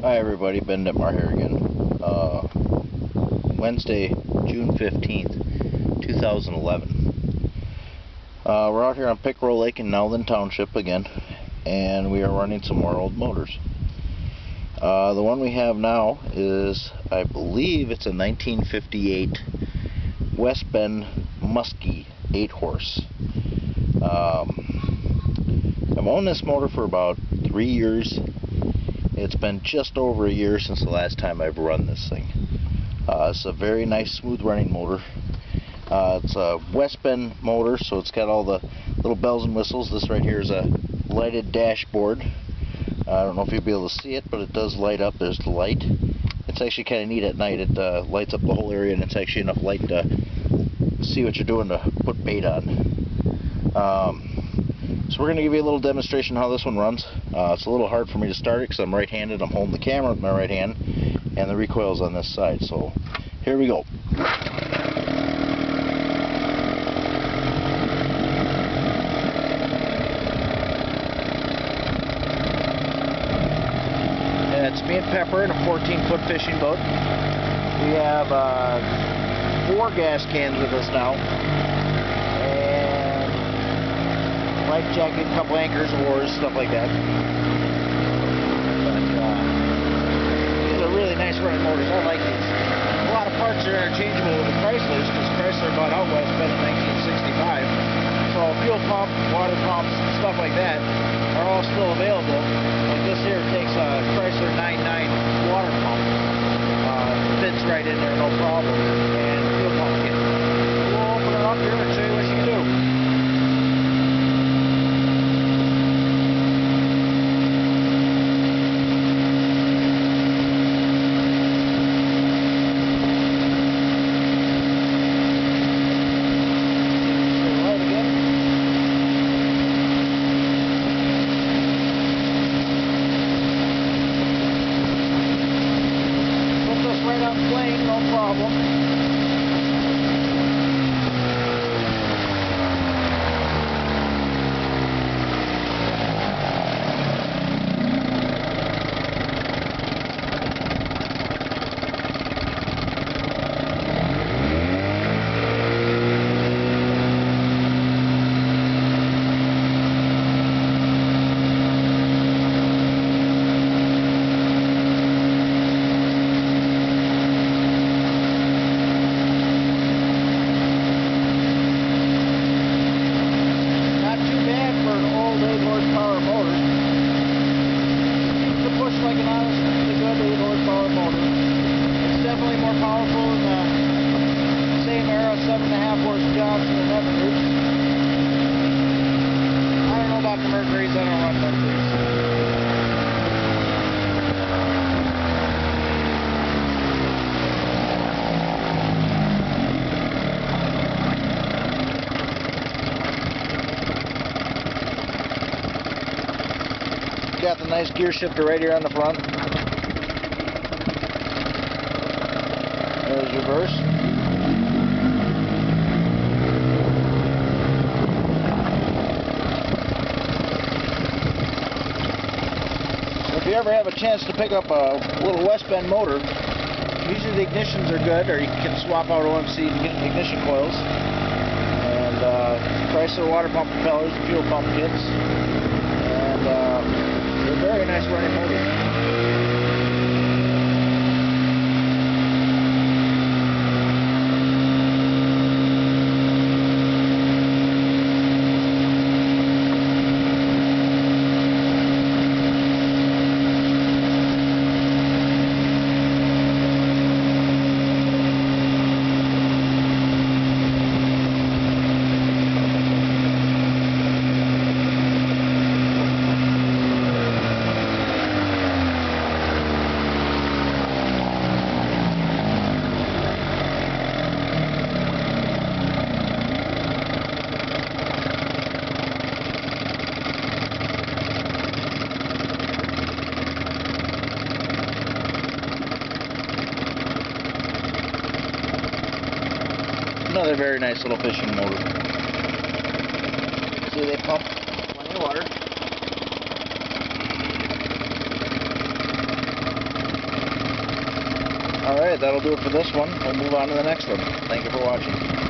Hi everybody, Ben Detmar here again. Wednesday, June 15th, 2011. We're out here on Pickerel Lake in Nowlin Township again, and we are running some more old motors. The one we have now is, I believe it's a 1958 West Bend Muskie 8-horse. I've owned this motor for about 3 years. It's been just over a year since the last time I've run this thing. It's a very nice, smooth running motor. It's a West Bend motor, so it's got all the little bells and whistles. This right here is a lighted dashboard. I don't know if you'll be able to see it, but it does light up. There's the light. It's actually kind of neat at night. It lights up the whole area, and it's actually enough light to see what you're doing to put bait on. So we're going to give you a little demonstration how this one runs. It's a little hard for me to start it because I'm right-handed. I'm holding the camera with my right hand, and the recoil's on this side. So here we go. And it's me and Pepper in a 14-foot fishing boat. We have 4 gas cans with us now. Life jacket, a couple anchors, oars, stuff like that. But these are really nice running motors. I like these. A lot of parts are interchangeable with the Chryslers because Chrysler bought out West Bend in 1965. So fuel pump, water pumps, stuff like that are all still available. Like this here takes a Chrysler 9.9 water pump. Fits right in there, no problem. And fuel pump kit. We'll open it up here and show you what you can do. Plane, no problem. Like an honestly good 8-horsepower motor. It's definitely more powerful than the same era 7.5 horse Johnson and Evinrude. I don't know about the Mercuries. I don't run Mercuries. Got the nice gear shifter right here on the front. There's reverse. If you ever have a chance to pick up a little West Bend motor, usually the ignitions are good, or you can swap out OMC ignition coils. And Chrysler water pump propellers, fuel pump kits. And very nice running motor. Another very nice little fishing motor. See, they pump plenty of water. Alright, that'll do it for this one. We'll move on to the next one. Thank you for watching.